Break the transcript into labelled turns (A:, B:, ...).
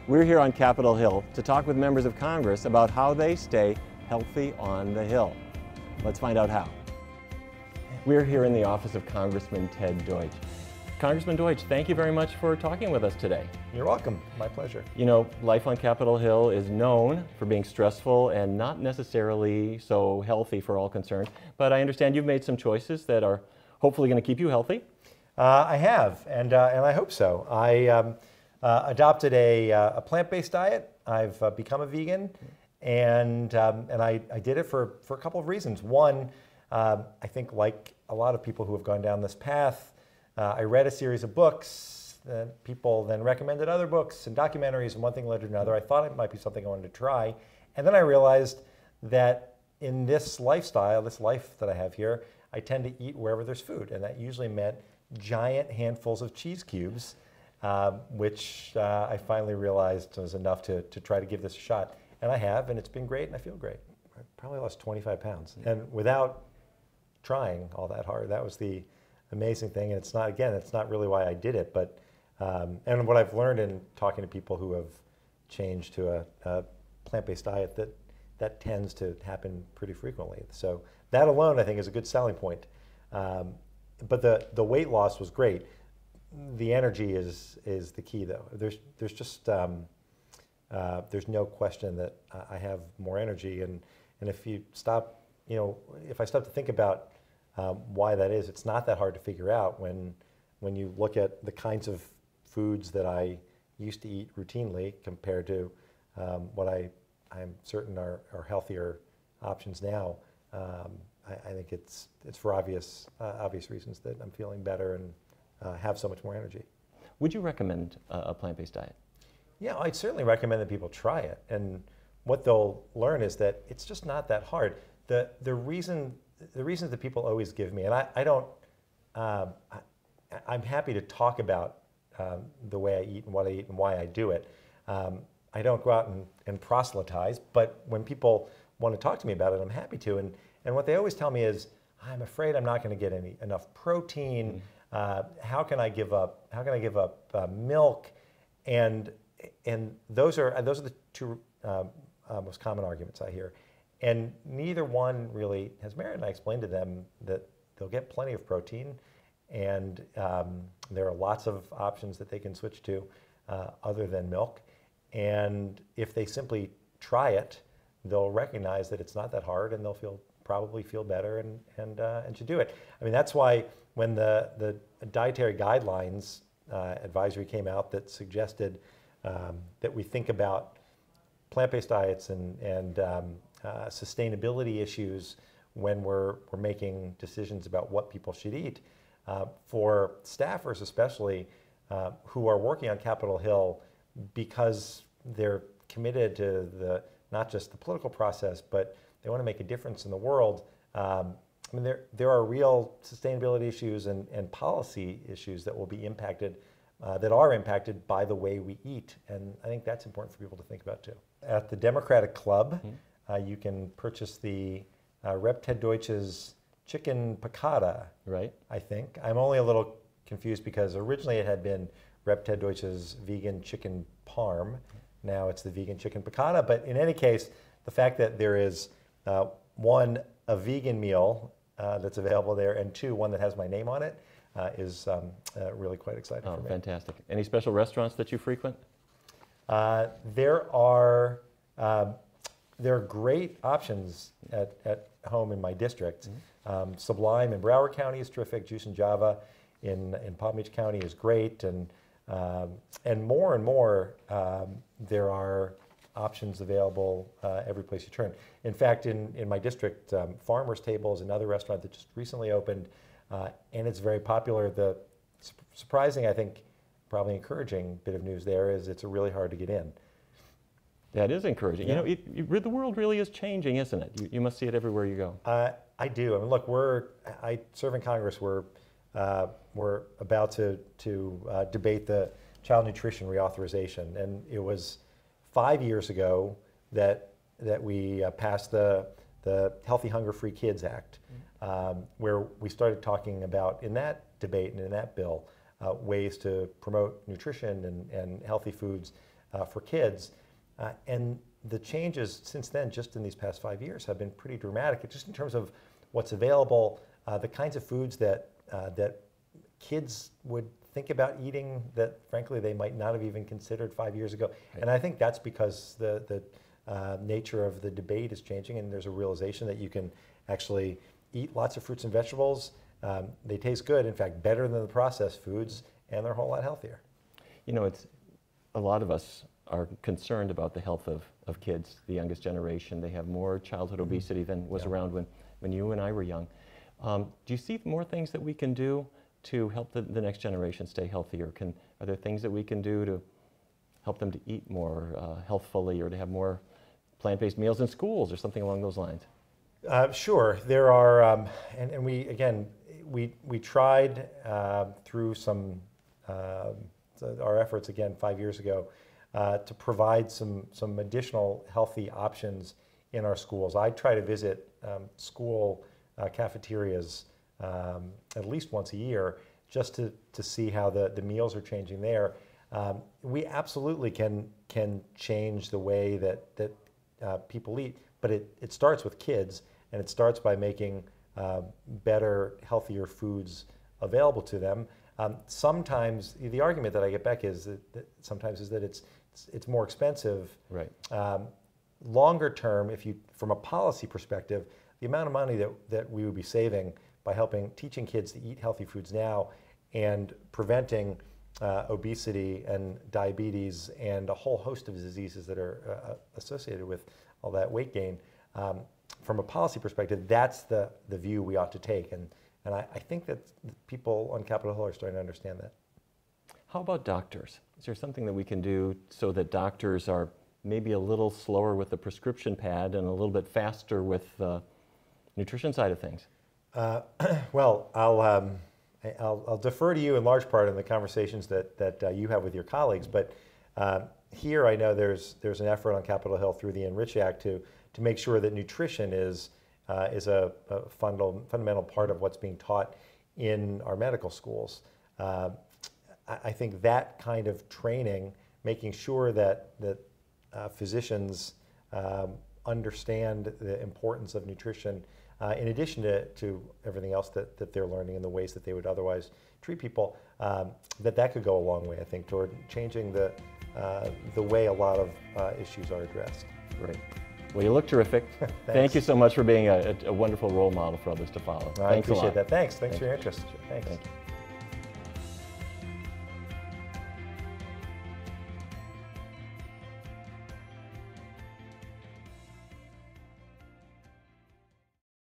A: We're here on Capitol Hill to talk with members of Congress about how they stay healthy on the Hill. Let's find out how. We're here in the office of Congressman Ted Deutch. Congressman Deutch, thank you very much for talking with us today.
B: You're welcome. My pleasure.
A: You know, life on Capitol Hill is known for being stressful and not necessarily so healthy for all concerned, but I understand you've made some choices that are hopefully going to keep you healthy.
B: I have, and I hope so. I adopted a plant-based diet. I've become a vegan, and I did it for a couple of reasons. One, I think like a lot of people who have gone down this path, I read a series of books, people then recommended other books and documentaries, and one thing led to another. I thought it might be something I wanted to try, and then I realized that in this lifestyle, this life that I have here, I tend to eat wherever there's food, and that usually meant giant handfuls of cheese cubes, which I finally realized was enough to try to give this a shot. And I have, and it's been great, and I feel great. I probably lost 25 pounds, and without trying all that hard. That was the amazing thing, and it's not really why I did it, but and what I've learned in talking to people who have changed to a plant-based diet, that tends to happen pretty frequently. So that alone, I think, is a good selling point. But the weight loss was great. The energy is the key, though. There's just there's no question that I have more energy, and if you stop, if I stop to think about why that is, it's not that hard to figure out when you look at the kinds of foods that I used to eat routinely compared to what I'm certain are healthier options now. I think it's for obvious reasons that I'm feeling better and have so much more energy.
A: Would you recommend a plant-based diet?
B: Yeah, I'd certainly recommend that people try it. And what they'll learn is that it's just not that hard. The reasons that people always give me, and I don't, I'm happy to talk about the way I eat and what I eat and why I do it. I don't go out and proselytize, but when people want to talk to me about it, I'm happy to. And what they always tell me is, I'm afraid I'm not going to get enough protein. How can I give up? How can I give up milk? And those are the two most common arguments I hear. And neither one really has merit. And I explained to them that they'll get plenty of protein, and there are lots of options that they can switch to other than milk. And if they simply try it, they'll recognize that it's not that hard, and they'll probably feel better and should do it. I mean, that's why when the dietary guidelines advisory came out that suggested that we think about plant-based diets and sustainability issues when we're making decisions about what people should eat, for staffers especially who are working on Capitol Hill because they're committed to not just the political process, but they want to make a difference in the world. I mean, there are real sustainability issues and policy issues that will be impacted, that are impacted by the way we eat. And I think that's important for people to think about too. At the Democratic Club, you can purchase the Rep. Ted Deutch's chicken piccata,
A: right?
B: I think. I'm only a little confused because originally it had been Rep. Ted Deutch's vegan chicken parm. Now it's the vegan chicken piccata. But in any case, the fact that there is one, a vegan meal that's available there, and two, one that has my name on it, is really quite exciting for me.
A: Fantastic. Any special restaurants that you frequent?
B: There are great options at home in my district. Sublime in Broward County is terrific. Juice and Java in Palm Beach County is great, and more there are options available every place you turn. In fact, in my district, Farmer's Table is another restaurant that just recently opened, and it's very popular. The surprising, I think, probably encouraging bit of news there is it's really hard to get in.
A: That is encouraging.
B: Yeah.
A: The world really is changing, isn't it? You must see it everywhere you go.
B: I do. I mean, look, I serve in Congress. We're about to debate the child nutrition reauthorization, and it was 5 years ago that we passed the Healthy Hunger Free Kids Act, where we started talking about, in that debate and in that bill, ways to promote nutrition and healthy foods for kids. And the changes since then, just in these past 5 years, have been pretty dramatic, just in terms of what's available, the kinds of foods that kids would think about eating that, frankly, they might not have even considered 5 years ago. Right. And I think that's because the nature of the debate is changing, and there's a realization that you can actually eat lots of fruits and vegetables. They taste good, in fact, better than the processed foods, and they're a whole lot healthier.
A: You know, a lot of us are concerned about the health of kids, the youngest generation. They have more childhood obesity than was around when you and I were young. Do you see more things that we can do to help the next generation stay healthier? Are there things that we can do to help them to eat more healthfully, or to have more plant-based meals in schools, or something along those lines?
B: Sure. There are, and we tried through some our efforts again 5 years ago to provide some additional healthy options in our schools. I try to visit school cafeterias at least once a year, just to see how the meals are changing there. We absolutely can change the way that people eat, but it starts with kids, and it starts by making better, healthier foods available to them. Sometimes the argument that I get back is that sometimes is that it's more expensive.
A: Right.
B: Longer term, from a policy perspective, the amount of money that we would be saving by teaching kids to eat healthy foods now and preventing obesity and diabetes and a whole host of diseases that are associated with all that weight gain. From a policy perspective, that's the view we ought to take. And I think that people on Capitol Hill are starting to understand that.
A: How about doctors? Is there something that we can do so that doctors are maybe a little slower with the prescription pad and a little bit faster with the nutrition side of things?
B: Well, I'll defer to you in large part in the conversations that you have with your colleagues, but here I know there's an effort on Capitol Hill through the Enrich Act to make sure that nutrition is a fundamental part of what's being taught in our medical schools. I think that kind of training, making sure that physicians understand the importance of nutrition, in addition to everything else that they're learning in the ways that they would otherwise treat people, that could go a long way, I think, toward changing the way a lot of issues are addressed.
A: Great. Well, you look terrific. Thank you so much for being a wonderful role model for others to follow.
B: I appreciate that. Thanks for your interest. Thanks.
A: Thank you.